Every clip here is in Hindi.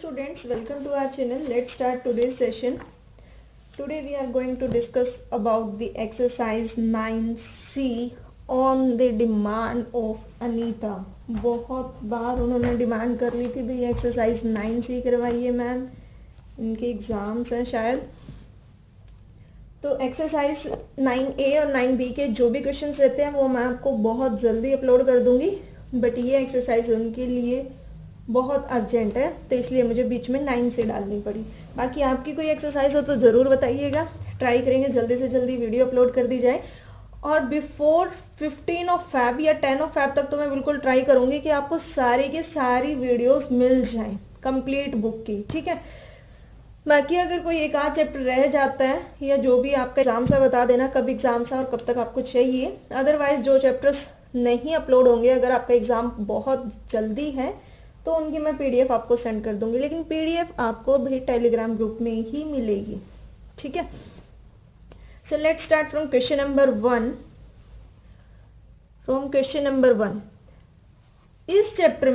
students, welcome to our channel. Let's start today's session. Today we are going to discuss about the exercise 9C on the demand of Anita. बहुत बार उन्होंने डिमांड कर ली थी भाई एक्सरसाइज 9C करवाइए मैम, इनके एग्जाम्स हैं शायद। तो एक्सरसाइज 9A और 9B के जो भी क्वेश्चंस रहते हैं वो मैं आपको बहुत जल्दी अपलोड कर दूंगी, बट ये एक्सरसाइज उनके लिए बहुत अर्जेंट है तो इसलिए मुझे बीच में 9 से डालनी पड़ी। बाकी आपकी कोई एक्सरसाइज हो तो ज़रूर बताइएगा, ट्राई करेंगे जल्दी से जल्दी वीडियो अपलोड कर दी जाए। और बिफोर 15 ऑफ फैब या 10 ऑफ फैब तक तो मैं बिल्कुल ट्राई करूंगी कि आपको सारी की सारी वीडियोस मिल जाएं कंप्लीट बुक की, ठीक है। बाकी अगर कोई एक आध चैप्टर रह जाता है या जो भी आपका एग्जाम सा बता देना कब एग्जाम सा और कब तक आपको चाहिए। अदरवाइज जो चैप्टर्स नहीं अपलोड होंगे, अगर आपका एग्जाम बहुत जल्दी है तो उनकी मैं पीडीएफ आपको सेंड कर दूंगी, लेकिन पीडीएफ आपको भी टेलीग्राम ग्रुप में ही मिलेगी, ठीक है। So let's start from question number 1। From question number 1, इस चैप्टर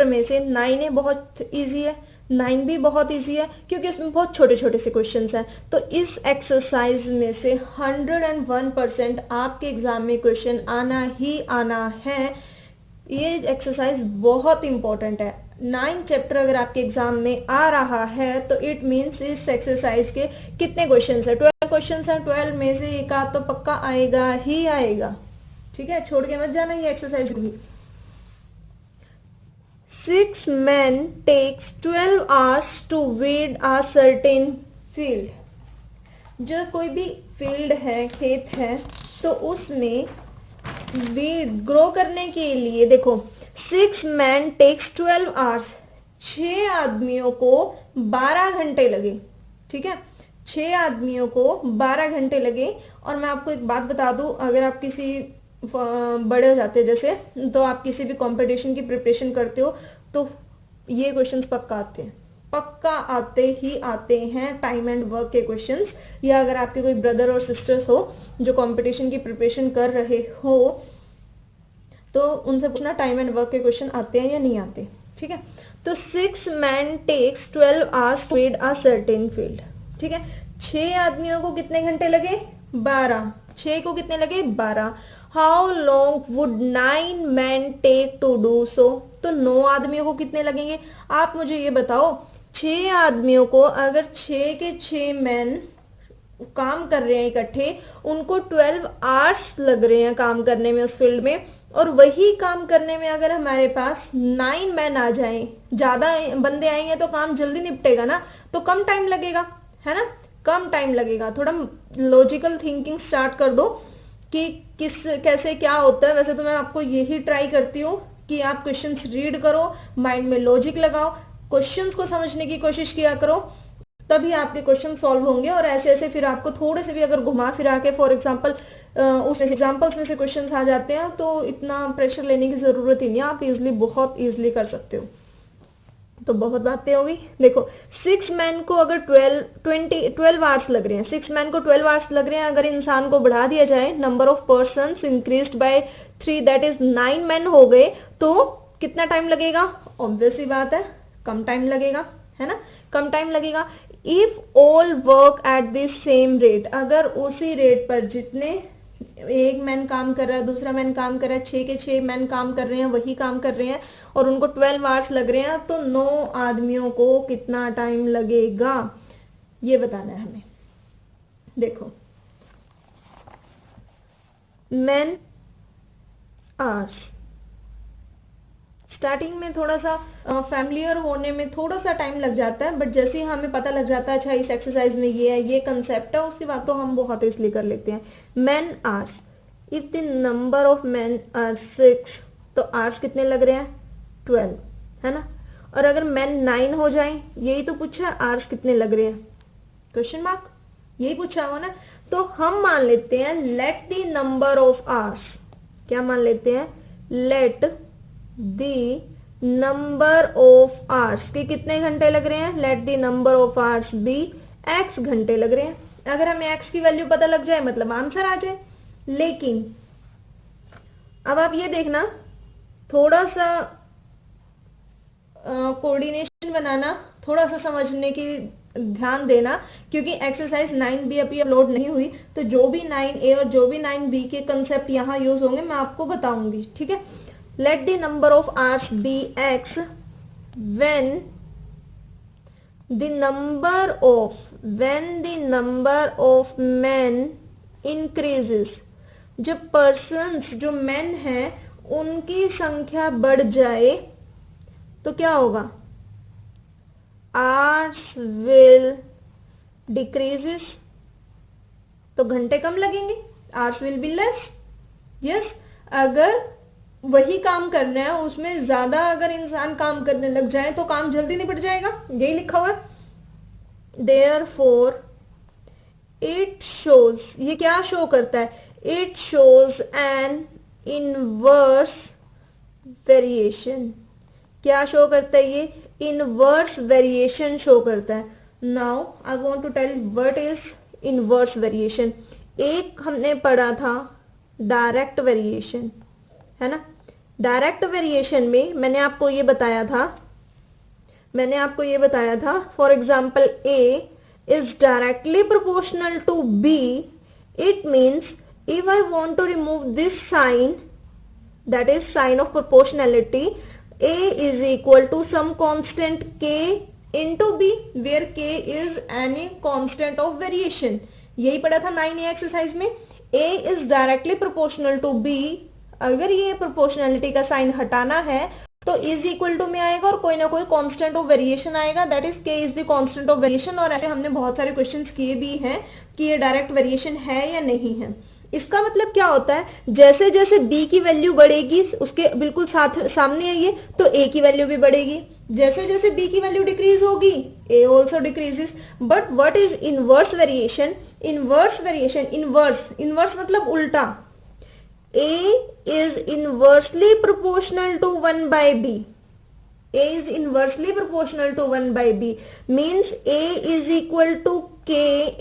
में से 9A बहुत इजी है, 9B बहुत इजी है क्योंकि इसमें बहुत छोटे छोटे से क्वेश्चंस हैं। तो इस एक्सरसाइज में से 101% आपके एग्जाम में क्वेश्चन आना ही आना है। ये एक्सरसाइज बहुत इंपॉर्टेंट है। 9 चैप्टर अगर आपके एग्जाम में आ रहा है तो इट मीन्स इस एक्सरसाइज के कितने क्वेश्चंस है? 12 क्वेश्चंस है। 12 में से एक आध तो पक्का आएगा ही आएगा, ठीक है, छोड़ के मत जाना ये एक्सरसाइज भी। 6 men takes 12 hours to weed a certain field। जो कोई भी फील्ड है, खेत है, तो उसमें वीड ग्रो करने के लिए देखो 6 men takes 12 hours, 6 आदमियों को 12 घंटे लगे, ठीक है, 6 आदमियों को 12 घंटे लगे। और मैं आपको एक बात बता दूं, अगर आप किसी बड़े हो जाते हैं जैसे, तो आप किसी भी कंपटीशन की प्रिपरेशन करते हो तो ये क्वेश्चंस पक्का आते हैं, पक्का आते ही आते हैं टाइम एंड वर्क के क्वेश्चंस। या अगर आपके कोई ब्रदर और सिस्टर्स हो जो कंपटीशन की प्रिपरेशन कर रहे हो तो उनसे पूछना टाइम एंड वर्क के क्वेश्चन आते हैं या नहीं आते, ठीक है। तो 6 men takes 12 hours to weed a certain field, ठीक है। 6 आदमियों को कितने घंटे लगे? 12। 6 को कितने लगे? 12। How long would 9 men take to do so? तो 9 आदमियों को कितने लगेंगे? आप मुझे ये बताओ, 6 आदमियों को अगर 6 के 6 मैन काम कर रहे हैं इकट्ठे, उनको 12 आवर्स लग रहे हैं काम करने में उस फील्ड में, और वही काम करने में अगर हमारे पास 9 मैन आ जाएं, ज्यादा बंदे आएंगे तो काम जल्दी निपटेगा ना, तो कम टाइम लगेगा, है ना, कम टाइम लगेगा। थोड़ा लॉजिकल थिंकिंग स्टार्ट कर दो कि कैसे क्या होता है। वैसे तो मैं आपको यही ट्राई करती हूँ कि आप क्वेश्चंस रीड करो, माइंड में लॉजिक लगाओ, क्वेश्चंस को समझने की कोशिश किया करो, तभी आपके क्वेश्चन सॉल्व होंगे। और ऐसे ऐसे फिर आपको थोड़े से भी अगर घुमा फिरा के, फॉर एग्जांपल उस एग्जांपल्स में से क्वेश्चंस आ जाते हैं तो इतना प्रेशर लेने की जरूरत ही नहीं है, आप इजिली बहुत इजिली कर सकते हो। तो बहुत बातें होगी। देखो 6 मैन को अगर 12 आवर्स लग रहे हैं, 6 मैन को 12 आवर्स लग रहे हैं, अगर इंसान को बढ़ा दिया जाए, number of person increased by 3 that is 9 man हो गए, तो कितना टाइम लगेगा? ऑब्वियस सी बात है, कम टाइम लगेगा, है ना, कम टाइम लगेगा। If all work at the same rate, अगर उसी रेट पर जितने एक मैन काम कर रहा है, दूसरा मैन काम कर रहा है, 6 के 6 मैन काम कर रहे हैं, वही काम कर रहे हैं और उनको 12 आवर्स लग रहे हैं, तो 9 आदमियों को कितना टाइम लगेगा ये बताना है हमें। देखो मैन आवर्स, स्टार्टिंग में थोड़ा सा फैमिलियर होने में थोड़ा सा टाइम लग जाता है, बट जैसे ही हमें पता लग जाता है अच्छा इस एक्सरसाइज में ये है, ये कंसेप्ट है, उसके बाद तो हम बहुत इसलिए कर लेते हैं। Man hours, if the number of man are 6, तो आवर्स कितने लग रहे हैं? 12, है ना। और अगर मैन 9 हो जाए, यही तो पूछा है, आवर्स कितने लग रहे हैं, क्वेश्चन मार्क, यही पूछा हुआ ना। तो हम मान लेते हैं let the number of hours, क्या मान लेते हैं? Let the number of hours के कितने घंटे लग रहे हैं? Let the number of hours be x घंटे लग रहे हैं। अगर हमें x की वैल्यू पता लग जाए मतलब आंसर आ जाए। लेकिन अब आप ये देखना, थोड़ा सा कोऑर्डिनेशन बनाना, थोड़ा सा समझने की ध्यान देना, क्योंकि एक्सरसाइज 9B अभी अपलोड नहीं हुई, तो जो भी 9A और जो भी 9B के कंसेप्ट यहाँ यूज होंगे मैं आपको बताऊंगी, ठीक है। Let the number of hours be x when the number of men increases, जब persons जो men हैं उनकी संख्या बढ़ जाए तो क्या होगा, hours will decreases, तो घंटे कम लगेंगे, hours will be less, yes। अगर वही काम करना है उसमें ज्यादा अगर इंसान काम करने लग जाए तो काम जल्दी निपट जाएगा, यही लिखा हुआ है। Therefore it shows, ये क्या शो करता है, it shows an inverse variation, क्या शो करता है ये, inverse variation शो करता है। Now I want to tell what is inverse variation। एक हमने पढ़ा था डायरेक्ट वेरिएशन, है ना। डायरेक्ट वेरिएशन में मैंने आपको ये बताया था for example A is directly proportional to B, it means if I want to remove this sign, that is sign of proportionality, a is equal to some constant k into b, where k is any constant of variation। यही पढ़ा था 9A एक्सरसाइज में। a is directly proportional to b, अगर ये प्रोपोर्शनलिटी का साइन हटाना है तो इज इक्वल टू में आएगा और कोई ना कोई कांस्टेंट ऑफ वेरिएशन आएगा, दैट इज के is the constant of variation. और ऐसे हमने बहुत सारे क्वेश्चंस किए भी हैं कि ये डायरेक्ट वेरिएशन है या नहीं है। इसका मतलब क्या होता है, जैसे जैसे b की वैल्यू बढ़ेगी उसके बिल्कुल सामने आइए तो a की वैल्यू भी बढ़ेगी, जैसे जैसे b की वैल्यू डिक्रीज होगी a also decreases. But what is inverse variation, inverse मतलब उल्टा, a is inversely proportional to 1 by b, a is inversely proportional to 1 by b means a is equal to k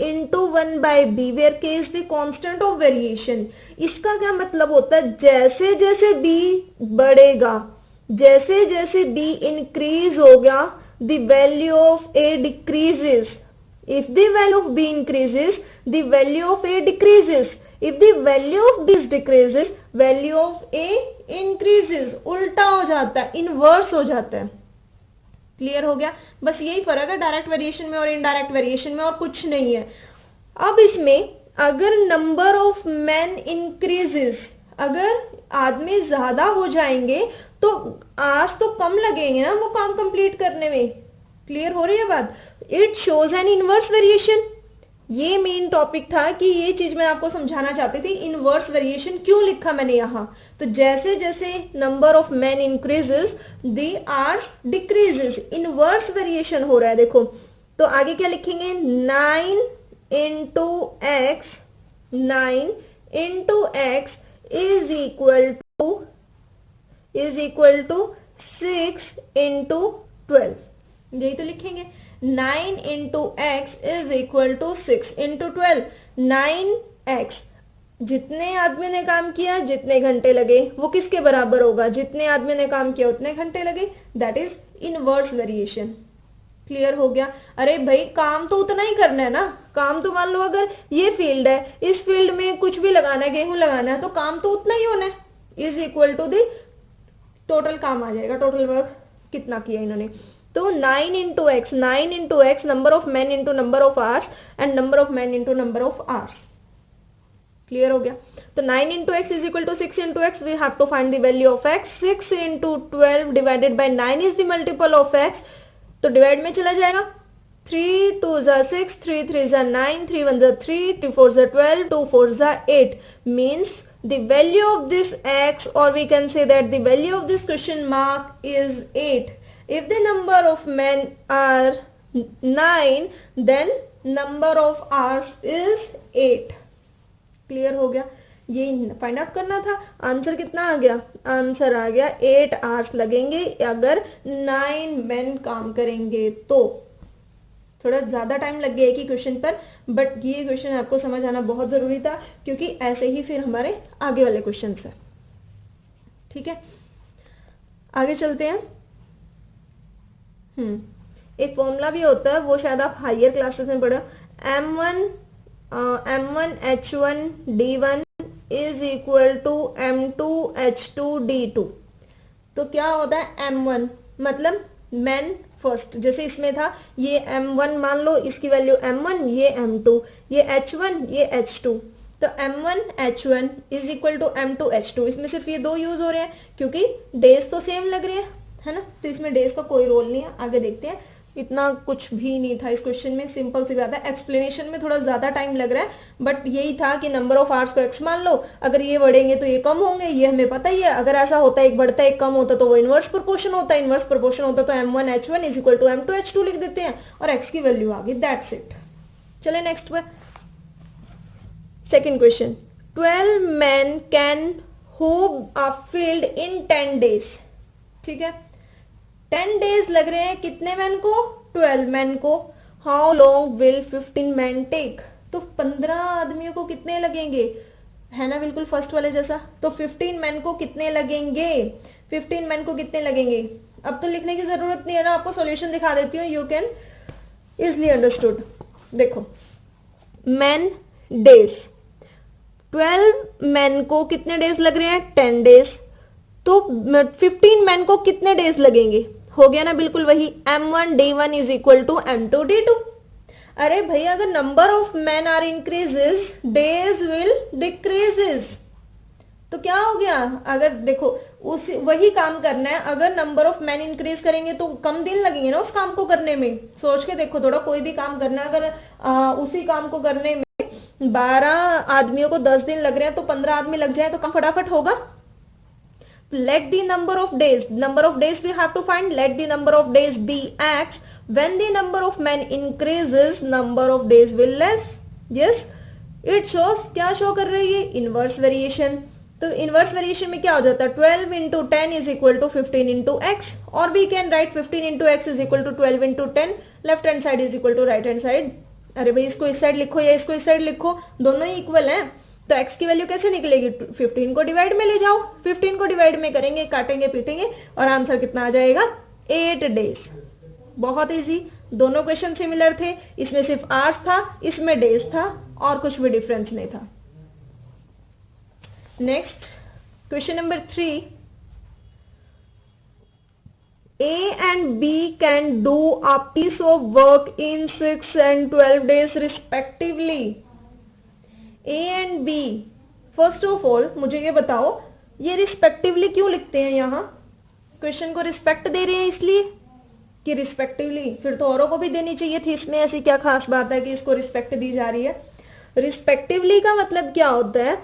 into 1 by b where k is the constant of variation। इसका क्या मतलब होता है, जैसे जैसे b बढ़ेगा, जैसे जैसे b increase होगा, the value of a decreases, if the value of b increases the value of a decreases, if the value of b decreases value of a increases, उल्टा हो जाता है, इनवर्स हो जाता है। क्लियर हो गया, बस यही फर्क है डायरेक्ट वेरिएशन में और इनडायरेक्ट वेरिएशन में, और कुछ नहीं है। अब इसमें अगर नंबर ऑफ मैन इंक्रीजेस, अगर आदमी ज्यादा हो जाएंगे तो आवर्स तो कम लगेंगे ना वो काम कंप्लीट करने में। क्लियर हो रही है बात, it shows N inverse variation. ये मेन टॉपिक था कि ये चीज मैं आपको समझाना चाहती थी, इनवर्स वेरिएशन क्यों लिखा मैंने यहाँ। तो जैसे जैसे number of man increases the hours decreases, inverse variation हो रहा है। देखो तो आगे क्या लिखेंगे, 9 into x is equal to 6 into 12, यही तो लिखेंगे। 9 into x is equal to 6 into 12, 9x, जितने आदमी ने काम किया जितने घंटे लगे वो किसके बराबर होगा, जितने आदमी ने काम किया उतने घंटे लगे, that is inverse variation. Clear हो गया। अरे भाई काम तो उतना ही करना है ना, काम तो मान लो अगर ये फील्ड है, इस फील्ड में कुछ भी लगाना है, गेहूं लगाना है, तो काम तो उतना ही होना है, is equal to the total काम आ जाएगा, टोटल वर्क कितना किया इन्होंने। तो 9 into x number of man into number of hours and number of man into number of hours. Clear हो गया। तो 9 into x is equal to 6 into x, we have to find the value of x। 6 into 12 divided by 9 is the multiple of x, तो डिवाइड में चला जाएगा, 3 2 6, 3 3 9, 3 1 3, 3 4 12, 2 4 8 means the value of this x, or we can say that the value of this question mark is 8। If the number of men are 9 then number of hours is 8। Clear हो गया, ये फाइंड आउट करना था। आंसर कितना आ गया, आंसर आ गया 8 आवर्स लगेंगे अगर 9 men काम करेंगे। तो थोड़ा ज्यादा टाइम लग गया एक ही क्वेश्चन पर, बट ये क्वेश्चन आपको समझ आना बहुत जरूरी था क्योंकि ऐसे ही फिर हमारे आगे वाले क्वेश्चन है। ठीक है, आगे चलते हैं। एक फॉर्मूला भी होता है, वो शायद आप हायर क्लासेस में पढ़े, M1H1D1 is equal to M2H2D2। तो क्या होता है M1 मतलब मैन फर्स्ट, जैसे इसमें था ये M1 मान लो, इसकी वैल्यू M1, ये M2, ये H1, ये H2। तो M1H1 is equal to M2H2। इसमें सिर्फ ये दो यूज हो रहे हैं क्योंकि डेज तो सेम लग रहे हैं, है ना, तो इसमें डेज का कोई रोल नहीं है। आगे देखते हैं, इतना कुछ भी नहीं था इस क्वेश्चन में, सिंपल सी बात है। एक्सप्लेनेशन में थोड़ा ज्यादा टाइम लग रहा है, बट यही था कि नंबर ऑफ आवर्स को x मान लो, अगर ये बढ़ेंगे तो ये कम होंगे, ये हमें पता ही है। अगर ऐसा होता है एक बढ़ता है एक कम होता तो वो इनवर्स प्रोपोर्शन होता है, इनवर्स प्रोपोर्शन होता तो M1H1 is equal to M2H2 लिख देते हैं और x की वैल्यू आ गई, दैट्स इट। चले नेक्स्ट पे, second question, 12 men can hoe a field in 10 days। ठीक है, 10 डेज लग रहे हैं कितने मैन को, 12 मैन को। How long will 15 man take, तो 15 आदमियों को कितने लगेंगे, है ना, बिल्कुल फर्स्ट वाले जैसा। तो 15 मैन को कितने लगेंगे, 15 मैन को कितने लगेंगे। अब तो लिखने की जरूरत नहीं है ना, आपको सॉल्यूशन दिखा देती हूँ, यू कैन इजली अंडरस्टूड। देखो मैन डेज, 12 मैन को कितने डेज लग रहे हैं, 10 डेज। तो 15 मैन को कितने डेज लगेंगे, हो गया ना बिल्कुल वही, M1D1 is equal to M2D2। अरे भाई अगर number of man are increases days will decreases, तो क्या हो गया, अगर देखो उसी वही काम करना है, अगर नंबर ऑफ मैन इंक्रीज करेंगे तो कम दिन लगेंगे ना उस काम को करने में। सोच के देखो थोड़ा, कोई भी काम करना है, अगर उसी काम को करने में 12 आदमियों को 10 दिन लग रहे हैं तो 15 आदमी लग जाए तो काम फटाफट होगा। Let the number of days we have to find, let the number of days be x, when the number of men increases number of days will less। yes, it shows, क्या शो कर रही है, इनवर्स वेरिएशन। तो इनवर्स वेरिएशन में क्या हो जाता है, 12 into 10 is equal to 15 into x, और we can write 15 into x is equal to 12 into 10, left hand side is equal to right hand side। अरे भाई इसको इस साइड लिखो या इसको इस साइड लिखो, दोनों ही इक्वल हैं, तो x की वैल्यू कैसे निकलेगी, 15 को डिवाइड में ले जाओ, 15 को डिवाइड में करेंगे, काटेंगे पीटेंगे और आंसर कितना आ जाएगा, 8 डेज। बहुत इजी, दोनों क्वेश्चन सिमिलर थे, इसमें सिर्फ आवर्स था, इसमें डेज था, और कुछ भी डिफरेंस नहीं था। Next question number 3, A and B can do a piece of work in 6 and 12 days respectively। A and B, first of all मुझे ये बताओ, ये रिस्पेक्टिवली क्यों लिखते हैं, यहाँ क्वेश्चन को रिस्पेक्ट दे रहे हैं इसलिए कि रिस्पेक्टिवली, फिर तो औरों को भी देनी चाहिए थी, इसमें ऐसी क्या खास बात है कि इसको रिस्पेक्ट दी जा रही है। रिस्पेक्टिवली का मतलब क्या होता है,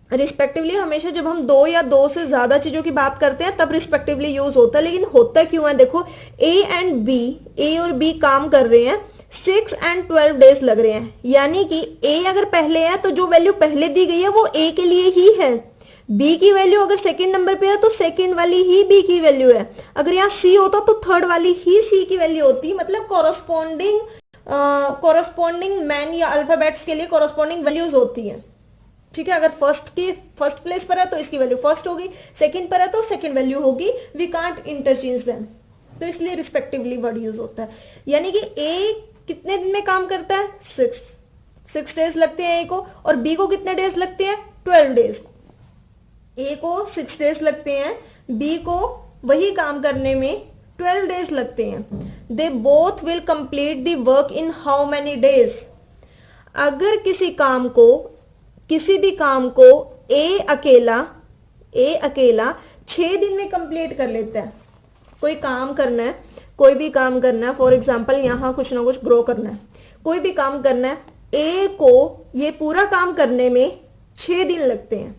रिस्पेक्टिवली हमेशा जब हम दो या दो से ज्यादा चीजों की बात करते हैं तब रिस्पेक्टिवली यूज होता है, लेकिन होता क्यों है, देखो A एंड B, A और B काम कर रहे हैं, 6 and 12 डेज लग रहे हैं, यानी कि A अगर पहले है तो जो वैल्यू पहले दी गई है वो A के लिए ही है, B की वैल्यू अगर सेकंड नंबर पे है तो सेकंड वाली ही B की वैल्यू है, अगर यहाँ C होता तो थर्ड वाली ही C की वैल्यू होती, मतलब कॉरस्पॉन्डिंग मैन या अल्फाबेट्स के लिए कॉरस्पॉन्डिंग वैल्यूज होती है। ठीक है, अगर फर्स्ट प्लेस पर है तो इसकी वैल्यू फर्स्ट होगी, सेकंड पर है तो सेकंड वैल्यू होगी, वी कांट इंटरचेंज देम, तो इसलिए रिस्पेक्टिवली वर्ड यूज होता है। यानी कि A कितने दिन में काम करता है, 6 डेज लगते हैं A को, और B को कितने डेज लगते हैं, 12 डेज। A को 6 डेज लगते हैं, B को वही काम करने में 12 डेज लगते हैं। They both will complete the work in how many days. अगर किसी भी काम को A अकेला 6 दिन में कंप्लीट कर लेता है, कोई भी काम करना है, फॉर एग्जाम्पल यहाँ कुछ ना कुछ ग्रो करना है, कोई भी काम करना है, A को ये पूरा काम करने में 6 दिन लगते हैं,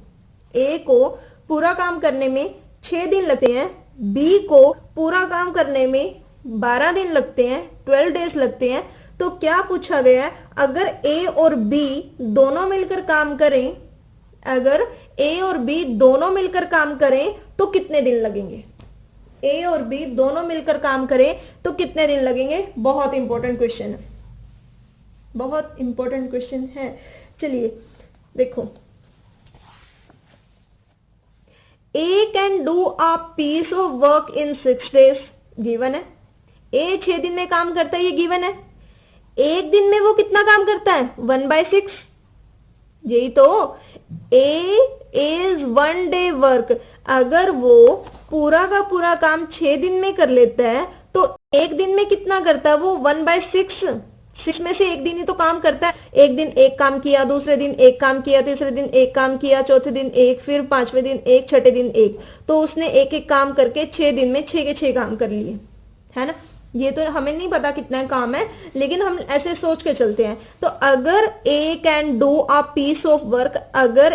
A को पूरा काम करने में 6 दिन लगते हैं, B को पूरा काम करने में 12 दिन लगते हैं, 12 डेज लगते हैं। तो क्या पूछा गया है, अगर A और B दोनों मिलकर काम करें, अगर A और B दोनों मिलकर काम करें तो कितने दिन लगेंगे, A और B दोनों मिलकर काम करें तो कितने दिन लगेंगे। बहुत इंपॉर्टेंट क्वेश्चन है, बहुत इंपॉर्टेंट क्वेश्चन है। चलिए देखो, A can do a piece of work in 6 days given है, ए 6 दिन में काम करता है, ये गिवन है। एक दिन में वो कितना काम करता है? 1/6। यही तो, ए इज 1 डे वर्क। अगर वो पूरा का पूरा काम 6 दिन में कर लेता है तो एक दिन में कितना करता है वो? 1/6। 6 में से एक दिन ही तो काम करता है। एक दिन एक काम किया, दूसरे दिन एक काम किया, तीसरे दिन एक काम किया, चौथे दिन एक, फिर पांचवें दिन एक, छठे दिन एक। तो उसने एक एक काम करके 6 दिन में 6 के 6 काम कर लिए, है ना। ये तो हमें नहीं पता कितना काम है, लेकिन हम ऐसे सोच के चलते हैं। तो अगर A can do a piece of work, अगर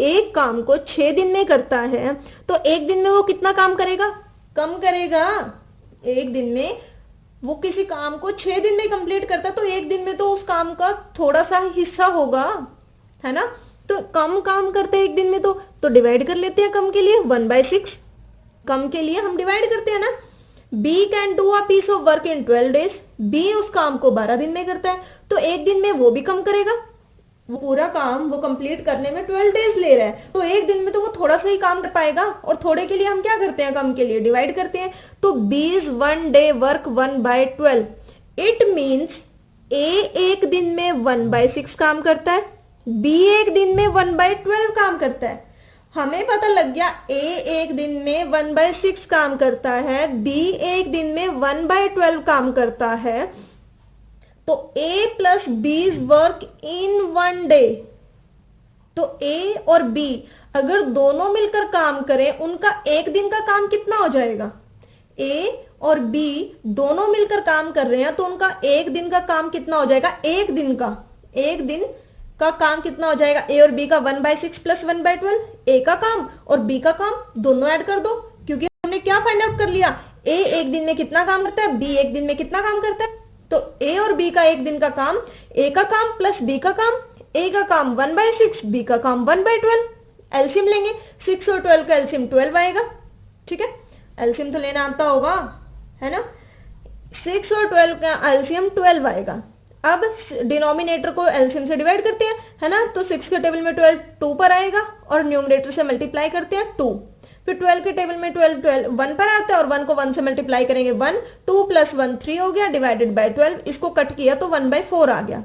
एक काम को 6 दिन में करता है तो एक दिन में वो कितना काम करेगा? कम करेगा। एक दिन में वो किसी काम को 6 दिन में कंप्लीट करता है तो एक दिन में तो उस काम का थोड़ा सा हिस्सा होगा, है ना। तो कम काम करते हैं एक दिन में तो डिवाइड कर लेते हैं कम के लिए 1/6। कम के लिए हम डिवाइड करते हैं ना। B can do a piece of work in 12 days। B उस काम को 12 दिन में करता है तो एक दिन में वो भी कम करेगा। वो पूरा काम वो कंप्लीट करने में 12 days ले रहा है तो एक दिन में तो वो थोड़ा सा ही काम कर पाएगा। और थोड़े के लिए हम क्या करते हैं? कम के लिए डिवाइड करते हैं। तो B is 1 day work 1/12। It means A एक दिन में 1/6 काम करता है, B एक दिन में 1/12 काम करता है। हमें पता लग गया A एक दिन में 1/6 काम करता है, B एक दिन में 1/12 काम करता है। तो A plus B's work in 1 day. तो A और B अगर दोनों मिलकर काम करें, उनका एक दिन का काम कितना हो जाएगा? A और B दोनों मिलकर काम कर रहे हैं तो उनका एक दिन का काम कितना हो जाएगा? एक दिन का काम कितना हो जाएगा? A और B का 1/6 प्लस 1/12। A का काम और B का काम दोनों ऐड कर दो, क्योंकि हमने क्या फाइंड आउट कर लिया? A एक दिन में कितना काम करता है, B एक दिन में कितना काम करता है। तो A और B का एक दिन का काम, A का काम प्लस B का काम। A का काम 1/6, B का काम 1/12। एलसीएम लेंगे, 6 और 12 का एलसीएम 12 आएगा। ठीक है, एलसीएम तो लेना आता होगा, है ना। 6 और 12 का एलसीएम 12 आएगा। अब डिनोमिनेटर को एलसीएम से डिवाइड करते हैं, है ना। तो 6 के टेबल में 12 2 पर आएगा और न्यूमरेटर से मल्टीप्लाई करते हैं 2। फिर 12 के टेबल में 12 1 पर आता है और 1 को 1 से मल्टीप्लाई करेंगे 1। 2 प्लस 1 3 हो गया, डिवाइडेड बाय 12। इसको कट किया तो 1/4 आ गया।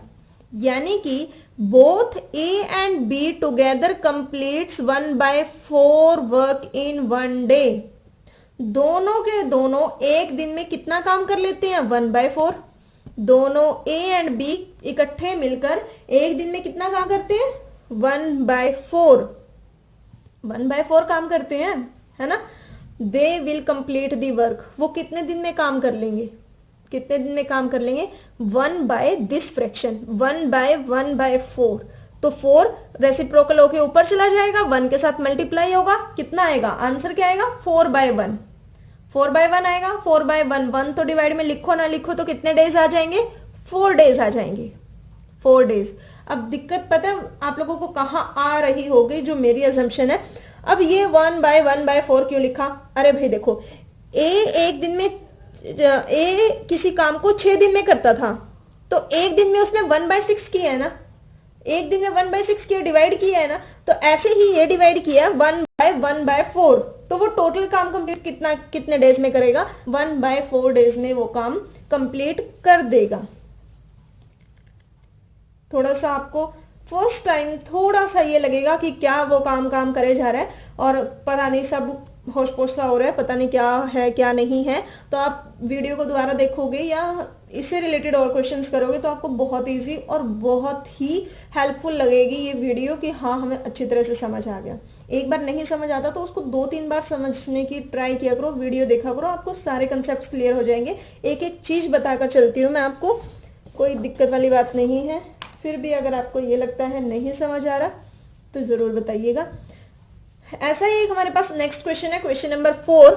यानी कि both A and B together completes 1/4 work in 1 day. दोनों के दोनों एक दिन में कितना काम कर लेते हैं? 1/4। दोनों A एंड B इकट्ठे मिलकर एक दिन में कितना काम करते हैं? 1/4। 1/4 काम करते हैं, है ना। They will complete the work. वो कितने दिन में काम कर लेंगे? कितने दिन में काम कर लेंगे? 1 बाय दिस फ्रैक्शन, 1/1/4। तो 4 रेसिप्रोकल होके ऊपर चला जाएगा, 1 के साथ मल्टीप्लाई होगा, कितना आएगा? आंसर क्या आएगा? 4/1। 4/1 आएगा। 4/1, 1 तो डिवाइड में लिखो ना लिखो तो कितने डेज आ जाएंगे? 4 डेज आ जाएंगे। 4 डेज। अब दिक्कत पता है आप लोगों को कहाँ आ रही होगी, जो मेरी अजम्पशन है। अब ये 1/1/4 क्यों लिखा? अरे भाई देखो, एक दिन में A किसी काम को 6 दिन में करता था तो एक दिन में उसने 1/6 किया है ना। एक दिन में 1/6 किया, डिवाइड किया है ना। तो ऐसे ही ये डिवाइड किया 1/1/4। तो वो टोटल काम कंप्लीट कितने डेज में करेगा? 1/4 डेज में वो काम कंप्लीट कर देगा। थोड़ा सा आपको फर्स्ट टाइम थोड़ा सा ये लगेगा कि क्या वो काम करे जा रहा है और पता नहीं, सब होश पोश सा हो रहा है, पता नहीं क्या है क्या नहीं है। तो आप वीडियो को दोबारा देखोगे या इससे रिलेटेड और क्वेश्चंस करोगे तो आपको बहुत इजी और बहुत ही हेल्पफुल लगेगी ये वीडियो कि हाँ हमें अच्छी तरह से समझ आ गया। एक बार नहीं समझ आता तो उसको 2-3 बार समझने की ट्राई किया करो, वीडियो देखा करो, आपको सारे कंसेप्ट क्लियर हो जाएंगे। एक एक चीज बताकर चलती हूँ मैं आपको, कोई दिक्कत वाली बात नहीं है। फिर भी अगर आपको ये लगता है नहीं समझ आ रहा तो जरूर बताइएगा। ऐसा ही एक हमारे पास नेक्स्ट क्वेश्चन है, question number 4।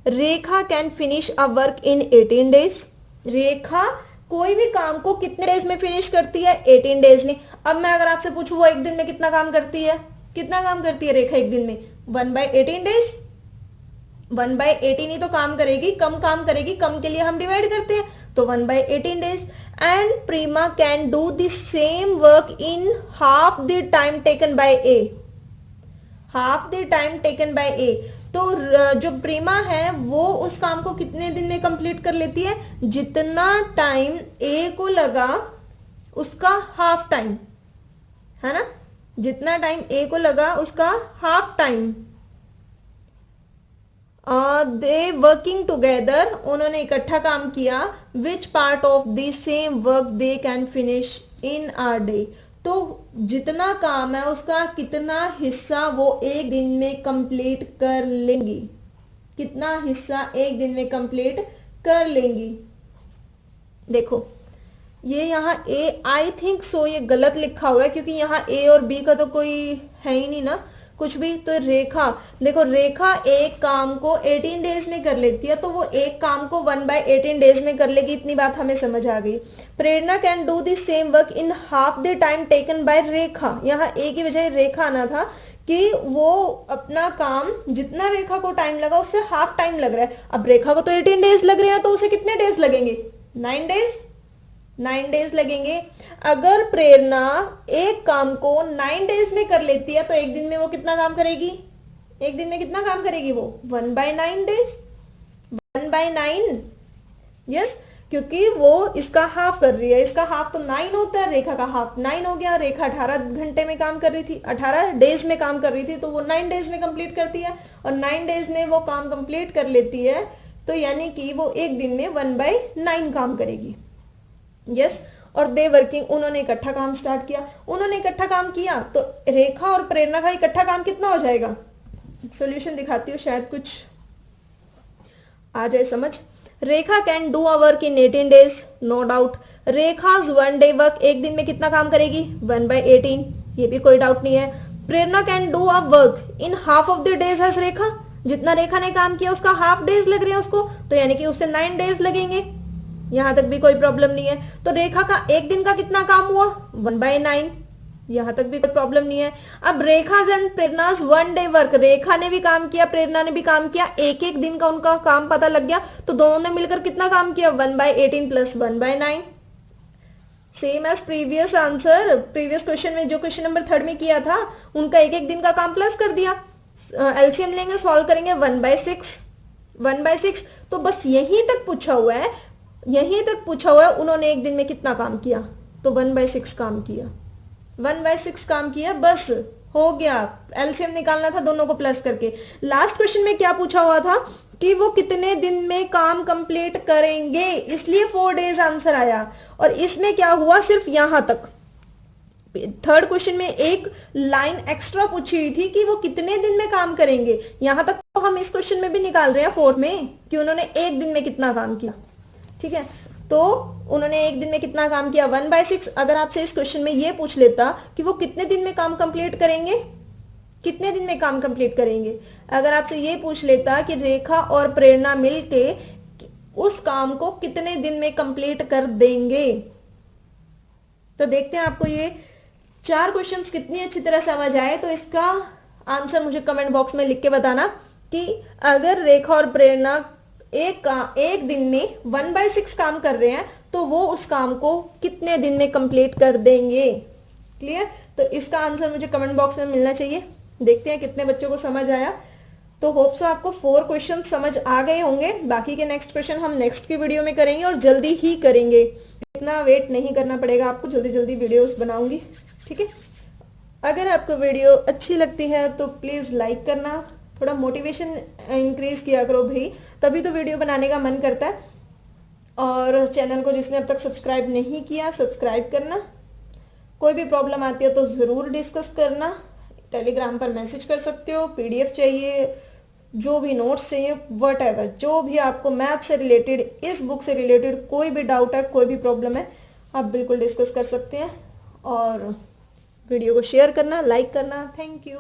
Rekha can finish a work in 18 days. Rekha कोई भी काम को कितने डेज में फिनिश करती है? 18 डेज में। अब मैं अगर आपसे पूछूं वो एक दिन में कितना काम करती है? कितना काम करती है रेखा एक दिन में? 1/18 डेज। 1/18 ही तो काम करेगी, कम काम करेगी, कम के लिए हम डिवाइड करते हैं तो 1/18 days. And Prema can do the same work in half the time taken by A. Half the time taken by A. तो जो प्रेमा है वो उस काम को कितने दिन में कंप्लीट कर लेती है, जितना टाइम ए को लगा उसका हाफ टाइम, है ना, जितना टाइम ए को लगा उसका half time. They working together, उन्होंने इकट्ठा काम किया। Which part of the same work they can finish in a day, तो जितना काम है उसका कितना हिस्सा वो एक दिन में कंप्लीट कर लेंगी, कितना हिस्सा एक दिन में कंप्लीट कर लेंगी। देखो ये यहाँ ए, आई थिंक सो ये गलत लिखा हुआ है क्योंकि यहाँ ए और बी का तो कोई है ही नहीं ना कुछ भी। तो रेखा, देखो रेखा एक काम को 18 डेज में कर लेती है, तो वो एक काम को 1/18 डेज में कर लेगी, इतनी बात हमें समझ आ गई। Prerna can do the same work in half the time taken by Rekha, यहाँ ए की बजाय रेखा आना था कि वो अपना काम जितना रेखा को टाइम लगा उससे हाफ टाइम लग रहा है। अब रेखा को तो 18 डेज लग रहे हैं, तो उसे कितने डेज लगेंगे, 9 डेज लगेंगे। अगर प्रेरणा एक काम को 9 डेज में कर लेती है तो एक दिन में वो कितना काम करेगी, एक दिन में कितना काम करेगी वो 1/9 डेज, 1/9, यस, क्योंकि वो इसका हाफ कर रही है, इसका हाफ तो 9 होता है, रेखा का हाफ 9 हो गया। रेखा 18 घंटे में काम कर रही थी, 18 डेज में काम कर रही थी, तो वो 9 डेज में कंप्लीट करती है, और 9 डेज में वो काम कंप्लीट कर लेती है, तो यानी कि वो एक दिन में 1/9 काम करेगी, यस। और दे वर्किंग, उन्होंने इकट्ठा काम स्टार्ट किया, उन्होंने इकट्ठा काम किया, तो रेखा और प्रेरणा का इकट्ठा काम कितना हो जाएगा। सॉल्यूशन दिखाती हूँ, शायद कुछ आ जाए समझ। Rekha can do a work in 18 days, no doubt. Rekha's 1 day work, एक दिन में कितना काम करेगी 1/18, ये भी कोई डाउट नहीं है। Prerna can do a work in half of the days as Rekha, जितना रेखा ने काम किया उसका हाफ डेज लग रहे हैं उसको, तो यानी कि उससे 9 डेज लगेंगे, यहां तक भी कोई प्रॉब्लम नहीं है। तो रेखा का एक दिन का कितना काम हुआ 1/9, यहां तक भी कोई प्रॉब्लम नहीं है। अब रेखाज एंड प्रेरणाज 1 डे वर्क, रेखा ने भी काम किया प्रेरणा ने भी काम किया, एक एक दिन का उनका काम पता लग गया, तो दोनों ने मिलकर कितना काम किया 1/18 plus 1/9, same as previous answer. Previous question में जो क्वेश्चन नंबर 3 में किया था उनका एक एक दिन का काम प्लस कर दिया। एलसीएम लेंगे, सॉल्व करेंगे, 1/6, तो बस यहीं तक पूछा हुआ है, यहीं तक पूछा हुआ है उन्होंने एक दिन में कितना काम किया, तो 1/6 काम किया, 1/6 काम किया, बस हो गया। एलसीएम निकालना था दोनों को प्लस करके। लास्ट क्वेश्चन में क्या पूछा हुआ था कि वो कितने दिन में काम कंप्लीट करेंगे, इसलिए 4 डेज आंसर आया, और इसमें क्या हुआ सिर्फ यहां तक। थर्ड क्वेश्चन में एक लाइन एक्स्ट्रा पूछी हुई थी कि वो कितने दिन में काम करेंगे, यहां तक तो हम इस क्वेश्चन में भी निकाल रहे हैं 4th में कि उन्होंने एक दिन में कितना काम किया, ठीक है। तो उन्होंने एक दिन में कितना काम किया 1/6। अगर आपसे इस क्वेश्चन में ये पूछ लेता कि वो कितने दिन में काम कंप्लीट करेंगे, कितने दिन में काम कंप्लीट करेंगे, अगर आपसे ये पूछ लेता कि रेखा और प्रेरणा मिलके उस काम को कितने दिन में कंप्लीट कर देंगे, तो देखते हैं आपको ये 4 क्वेश्चंस कितनी अच्छी तरह समझ आए। तो इसका आंसर मुझे कमेंट बॉक्स में लिख के बताना कि अगर रेखा और प्रेरणा एक दिन में 1/6 काम कर रहे हैं तो वो उस काम को कितने दिन में कंप्लीट कर देंगे। क्लियर, तो इसका आंसर मुझे कमेंट बॉक्स में मिलना चाहिए। देखते हैं कितने बच्चों को समझ आया। तो होप सो आपको 4 क्वेश्चन समझ आ गए होंगे। बाकी के नेक्स्ट क्वेश्चन हम नेक्स्ट की वीडियो में करेंगे और जल्दी ही करेंगे, इतना वेट नहीं करना पड़ेगा आपको, जल्दी जल्दी वीडियोस बनाऊंगी, ठीक है। अगर आपको वीडियो अच्छी लगती है तो प्लीज़ लाइक करना, थोड़ा मोटिवेशन इंक्रीज किया करो भाई, तभी तो वीडियो बनाने का मन करता है। और चैनल को जिसने अब तक सब्सक्राइब नहीं किया सब्सक्राइब करना। कोई भी प्रॉब्लम आती है तो ज़रूर डिस्कस करना, टेलीग्राम पर मैसेज कर सकते हो। पीडीएफ चाहिए, जो भी नोट्स चाहिए, व्हाटएवर, जो भी आपको मैथ से रिलेटेड, इस बुक से रिलेटेड कोई भी डाउट है, कोई भी प्रॉब्लम है, आप बिल्कुल डिस्कस कर सकते हैं। और वीडियो को शेयर करना, लाइक करना। Thank you.